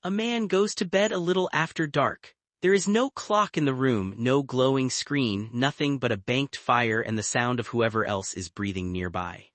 A man goes to bed a little after dark. There is no clock in the room, no glowing screen, nothing but a banked fire and the sound of whoever else is breathing nearby.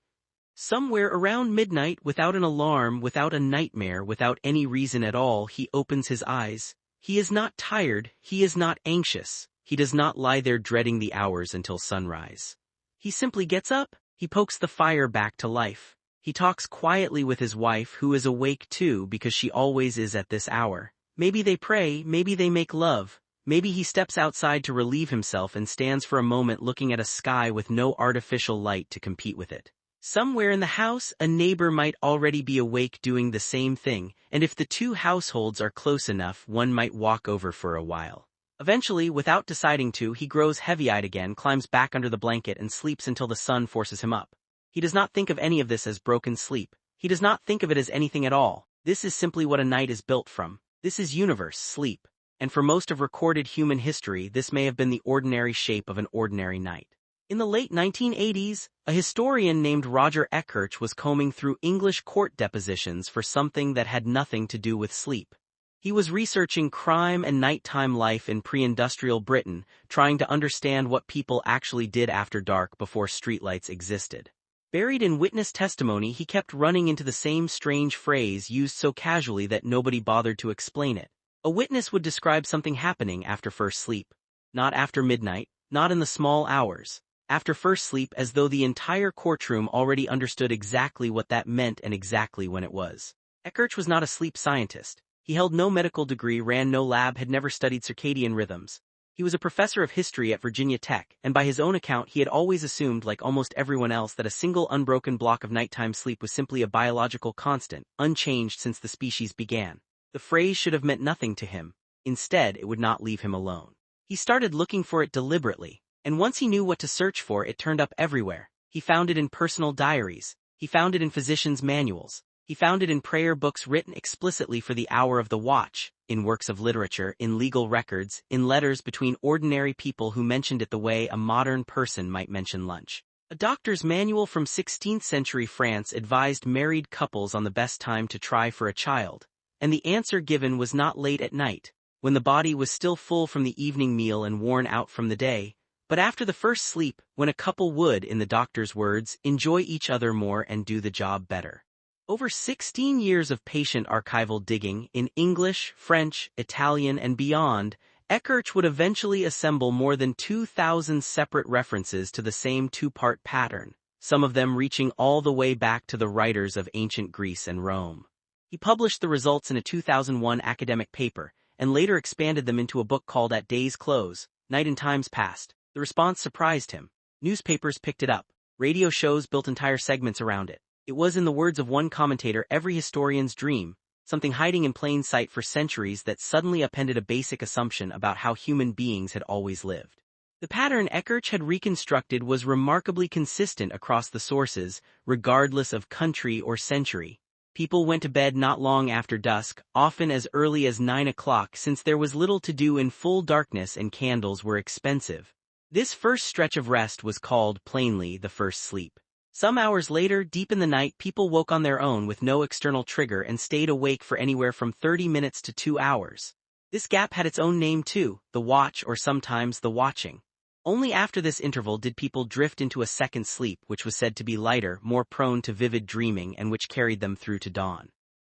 Somewhere around midnight, without an alarm, without a nightmare, without any reason at all, he opens his eyes. He is not tired, he is not anxious, he does not lie there dreading the hours until sunrise. He simply gets up, he pokes the fire back to life. He talks quietly with his wife, who is awake too because she always is at this hour. Maybe they pray, maybe they make love, maybe he steps outside to relieve himself and stands for a moment looking at a sky with no artificial light to compete with it. Somewhere in the house, a neighbor might already be awake doing the same thing, and if the two households are close enough, one might walk over for a while. Eventually, without deciding to, he grows heavy-eyed again, climbs back under the blanket and sleeps until the sun forces him up. He does not think of any of this as broken sleep. He does not think of it as anything at all. This is simply what a night is built from. This is universe, sleep. And for most of recorded human history, this may have been the ordinary shape of an ordinary night. In the late 1980s, a historian named Roger Eckhart was combing through English court depositions for something that had nothing to do with sleep. He was researching crime and nighttime life in pre-industrial Britain, trying to understand what people actually did after dark before streetlights existed. Buried in witness testimony, he kept running into the same strange phrase used so casually that nobody bothered to explain it. A witness would describe something happening after first sleep. Not after midnight, not in the small hours. After first sleep, as though the entire courtroom already understood exactly what that meant and exactly when it was. Eckhart was not a sleep scientist. He held no medical degree, ran no lab, had never studied circadian rhythms. He was a professor of history at Virginia Tech, and by his own account he had always assumed, like almost everyone else, that a single unbroken block of nighttime sleep was simply a biological constant, unchanged since the species began. The phrase should have meant nothing to him. Instead, it would not leave him alone. He started looking for it deliberately. And once he knew what to search for, it turned up everywhere. He found it in personal diaries. He found it in physicians' manuals. He found it in prayer books written explicitly for the hour of the watch, in works of literature, in legal records, in letters between ordinary people who mentioned it the way a modern person might mention lunch. A doctor's manual from 16th century France advised married couples on the best time to try for a child. And the answer given was not late at night, when the body was still full from the evening meal and worn out from the day, but after the first sleep, when a couple would, in the doctor's words, enjoy each other more and do the job better. Over 16 years of patient archival digging, in English, French, Italian, and beyond, Eckhart would eventually assemble more than 2,000 separate references to the same two-part pattern, some of them reaching all the way back to the writers of ancient Greece and Rome. He published the results in a 2001 academic paper, and later expanded them into a book called At Day's Close, Night in Times Past. The response surprised him. Newspapers picked it up. Radio shows built entire segments around it. It was, in the words of one commentator, every historian's dream, something hiding in plain sight for centuries that suddenly appended a basic assumption about how human beings had always lived. The pattern Eckhart had reconstructed was remarkably consistent across the sources, regardless of country or century. People went to bed not long after dusk, often as early as 9 o'clock, since there was little to do in full darkness and candles were expensive. This first stretch of rest was called, plainly, the first sleep. Some hours later, deep in the night, people woke on their own with no external trigger and stayed awake for anywhere from 30 minutes to 2 hours. This gap had its own name too, the watch, or sometimes the watching. Only after this interval did people drift into a second sleep, which was said to be lighter, more prone to vivid dreaming, and which carried them through to dawn.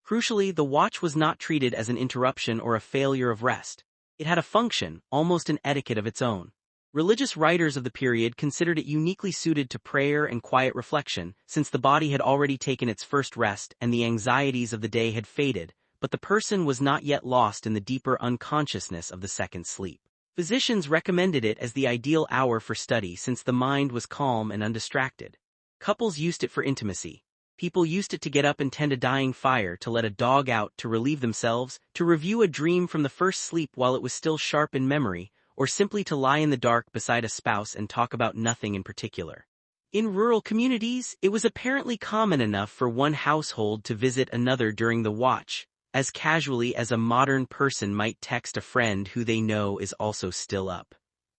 Crucially, the watch was not treated as an interruption or a failure of rest. It had a function, almost an etiquette of its own. Religious writers of the period considered it uniquely suited to prayer and quiet reflection, since the body had already taken its first rest and the anxieties of the day had faded, but the person was not yet lost in the deeper unconsciousness of the second sleep. Physicians recommended it as the ideal hour for study since the mind was calm and undistracted. Couples used it for intimacy. People used it to get up and tend a dying fire, to let a dog out, to relieve themselves, to review a dream from the first sleep while it was still sharp in memory, or simply to lie in the dark beside a spouse and talk about nothing in particular. In rural communities, it was apparently common enough for one household to visit another during the watch, as casually as a modern person might text a friend who they know is also still up.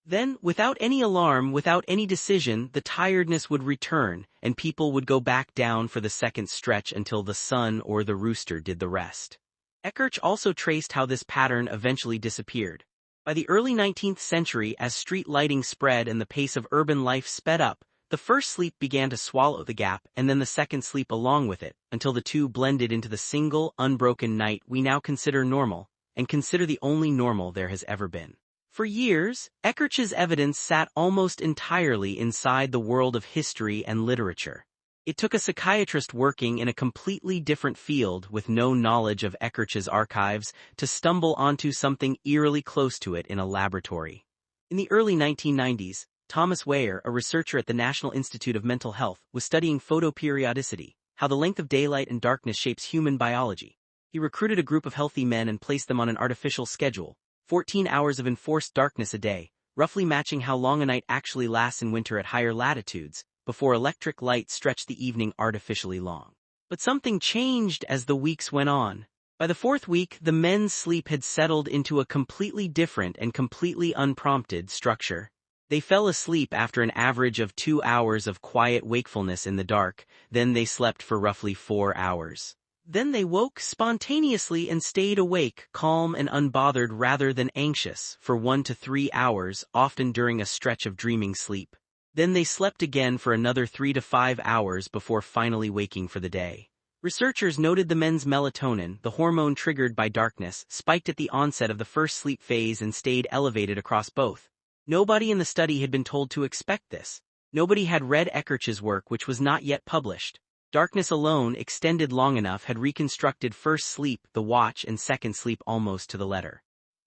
Then, without any alarm, without any decision, the tiredness would return, and people would go back down for the second stretch until the sun or the rooster did the rest. Eckarch also traced how this pattern eventually disappeared. By the early 19th century, as street lighting spread and the pace of urban life sped up, the first sleep began to swallow the gap and then the second sleep along with it, until the two blended into the single, unbroken night we now consider normal, and consider the only normal there has ever been. For years, Eckarch's evidence sat almost entirely inside the world of history and literature. It took a psychiatrist working in a completely different field with no knowledge of Eckarch's archives to stumble onto something eerily close to it in a laboratory. In the early 1990s, Thomas Weyer, a researcher at the National Institute of Mental Health, was studying photoperiodicity, how the length of daylight and darkness shapes human biology. He recruited a group of healthy men and placed them on an artificial schedule, 14 hours of enforced darkness a day, roughly matching how long a night actually lasts in winter at higher latitudes, before electric light stretched the evening artificially long. But something changed as the weeks went on. By the fourth week, the men's sleep had settled into a completely different and completely unprompted structure. They fell asleep after an average of 2 hours of quiet wakefulness in the dark, then they slept for roughly 4 hours. Then they woke spontaneously and stayed awake, calm and unbothered rather than anxious, for 1 to 3 hours, often during a stretch of dreaming sleep. Then they slept again for another 3 to 5 hours before finally waking for the day. Researchers noted the men's melatonin, the hormone triggered by darkness, spiked at the onset of the first sleep phase and stayed elevated across both. Nobody in the study had been told to expect this. Nobody had read Eckarch's work, which was not yet published. Darkness alone, extended long enough, had reconstructed first sleep, the watch, and second sleep almost to the letter.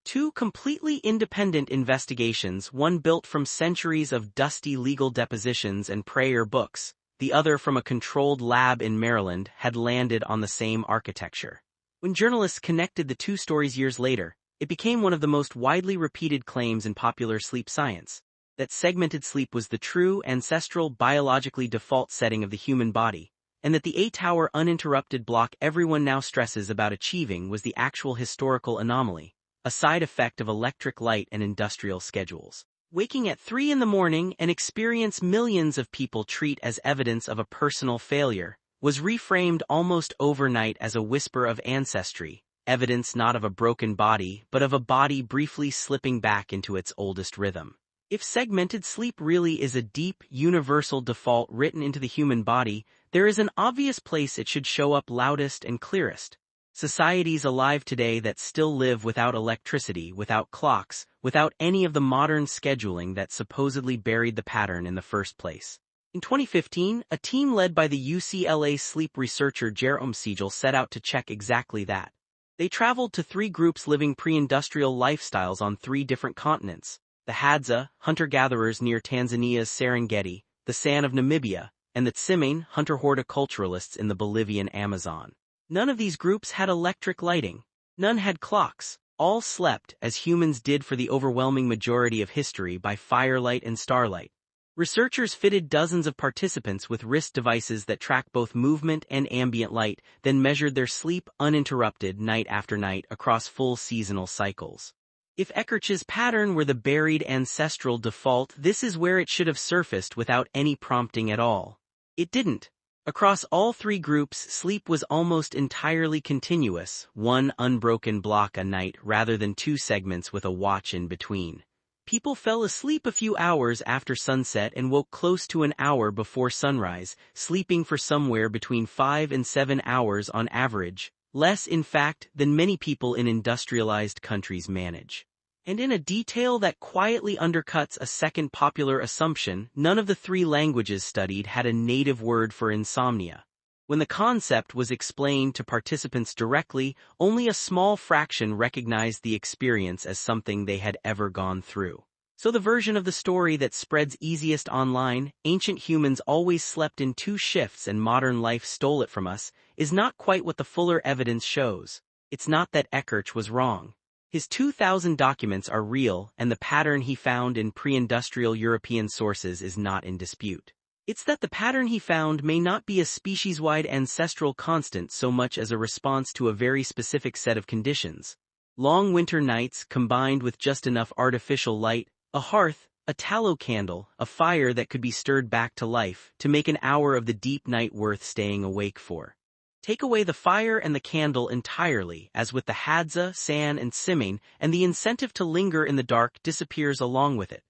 Two completely independent investigations, one built from centuries of dusty legal depositions and prayer books, the other from a controlled lab in Maryland, had landed on the same architecture. When journalists connected the two stories years later, it became one of the most widely repeated claims in popular sleep science, that segmented sleep was the true, ancestral, biologically default setting of the human body, and that the 8-hour uninterrupted block everyone now stresses about achieving was the actual historical anomaly, a side effect of electric light and industrial schedules. Waking at 3 in the morning, an experience millions of people treat as evidence of a personal failure, was reframed almost overnight as a whisper of ancestry, evidence not of a broken body but of a body briefly slipping back into its oldest rhythm. If segmented sleep really is a deep, universal default written into the human body, there is an obvious place it should show up loudest and clearest. Societies alive today that still live without electricity, without clocks, without any of the modern scheduling that supposedly buried the pattern in the first place. In 2015, a team led by the UCLA sleep researcher Jerome Siegel set out to check exactly that. They traveled to 3 groups living pre-industrial lifestyles on 3 different continents: the Hadza, hunter-gatherers near Tanzania's Serengeti, the San of Namibia, and the Tsimane, hunter-horticulturalists in the Bolivian Amazon. None of these groups had electric lighting. None had clocks. All slept, as humans did for the overwhelming majority of history, by firelight and starlight. Researchers fitted dozens of participants with wrist devices that track both movement and ambient light, then measured their sleep uninterrupted night after night across full seasonal cycles. If Eckarch's pattern were the buried ancestral default, this is where it should have surfaced without any prompting at all. It didn't. Across all 3 groups, sleep was almost entirely continuous, one unbroken block a night rather than 2 segments with a watch in between. People fell asleep a few hours after sunset and woke close to an hour before sunrise, sleeping for somewhere between 5 and 7 hours on average, less in fact than many people in industrialized countries manage. And in a detail that quietly undercuts a second popular assumption, none of the 3 languages studied had a native word for insomnia. When the concept was explained to participants directly, only a small fraction recognized the experience as something they had ever gone through. So the version of the story that spreads easiest online, ancient humans always slept in 2 shifts and modern life stole it from us, is not quite what the fuller evidence shows. It's not that Eckarch was wrong. His 2,000 documents are real, and the pattern he found in pre-industrial European sources is not in dispute. It's that the pattern he found may not be a species-wide ancestral constant so much as a response to a very specific set of conditions. Long winter nights combined with just enough artificial light, a hearth, a tallow candle, a fire that could be stirred back to life, to make an hour of the deep night worth staying awake for. Take away the fire and the candle entirely, as with the hadza, san and simming, and the incentive to linger in the dark disappears along with it.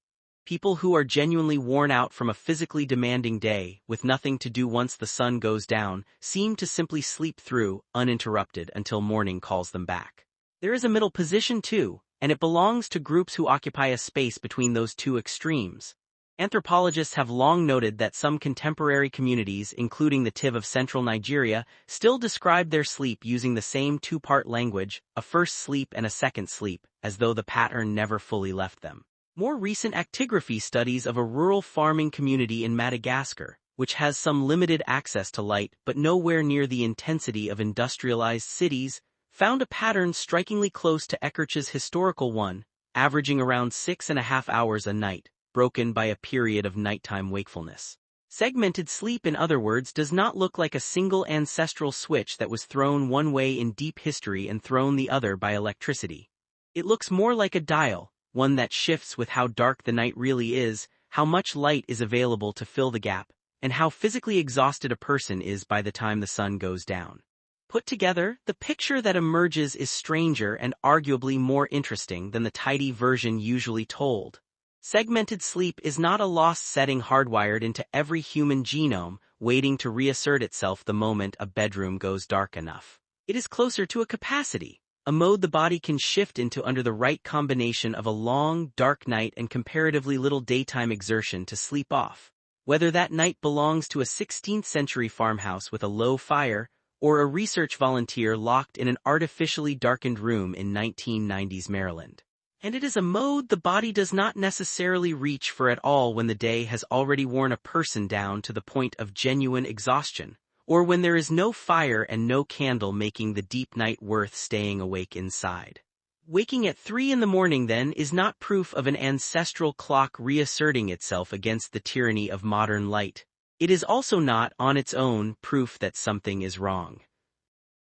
People who are genuinely worn out from a physically demanding day, with nothing to do once the sun goes down, seem to simply sleep through, uninterrupted, until morning calls them back. There is a middle position too, and it belongs to groups who occupy a space between those two extremes. Anthropologists have long noted that some contemporary communities, including the Tiv of central Nigeria, still describe their sleep using the same two-part language, a first sleep and a second sleep, as though the pattern never fully left them. More recent actigraphy studies of a rural farming community in Madagascar, which has some limited access to light but nowhere near the intensity of industrialized cities, found a pattern strikingly close to Eckertsch's historical one, averaging around 6.5 hours a night, broken by a period of nighttime wakefulness. Segmented sleep, in other words, does not look like a single ancestral switch that was thrown one way in deep history and thrown the other by electricity. It looks more like a dial, one that shifts with how dark the night really is, how much light is available to fill the gap, and how physically exhausted a person is by the time the sun goes down. Put together, the picture that emerges is stranger and arguably more interesting than the tidy version usually told. Segmented sleep is not a lost setting hardwired into every human genome, waiting to reassert itself the moment a bedroom goes dark enough. It is closer to a capacity, a mode the body can shift into under the right combination of a long, dark night and comparatively little daytime exertion to sleep off. Whether that night belongs to a 16th-century farmhouse with a low fire, or a research volunteer locked in an artificially darkened room in 1990s Maryland. And it is a mode the body does not necessarily reach for at all when the day has already worn a person down to the point of genuine exhaustion, or when there is no fire and no candle making the deep night worth staying awake inside. Waking at 3 in the morning, then, is not proof of an ancestral clock reasserting itself against the tyranny of modern light. It is also not, on its own, proof that something is wrong.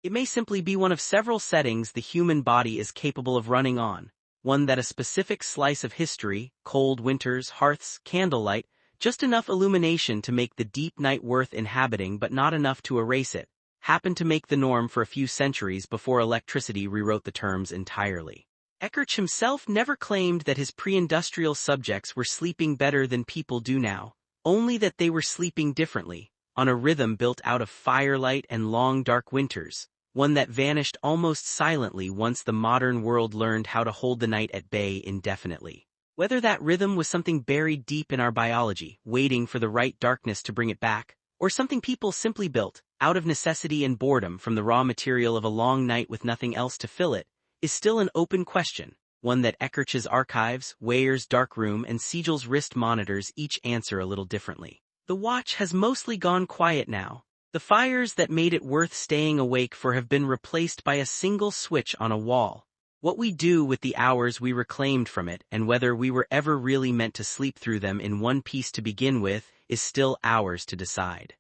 It may simply be one of several settings the human body is capable of running on, one that a specific slice of history, cold winters, hearths, candlelight, just enough illumination to make the deep night worth inhabiting but not enough to erase it, happened to make the norm for a few centuries before electricity rewrote the terms entirely. Eckertsch himself never claimed that his pre-industrial subjects were sleeping better than people do now, only that they were sleeping differently, on a rhythm built out of firelight and long dark winters, one that vanished almost silently once the modern world learned how to hold the night at bay indefinitely. Whether that rhythm was something buried deep in our biology, waiting for the right darkness to bring it back, or something people simply built, out of necessity and boredom from the raw material of a long night with nothing else to fill it, is still an open question, one that Eckertsch's archives, Weyer's darkroom, and Siegel's wrist monitors each answer a little differently. The watch has mostly gone quiet now. The fires that made it worth staying awake for have been replaced by a single switch on a wall. What we do with the hours we reclaimed from it, and whether we were ever really meant to sleep through them in one piece to begin with, is still ours to decide.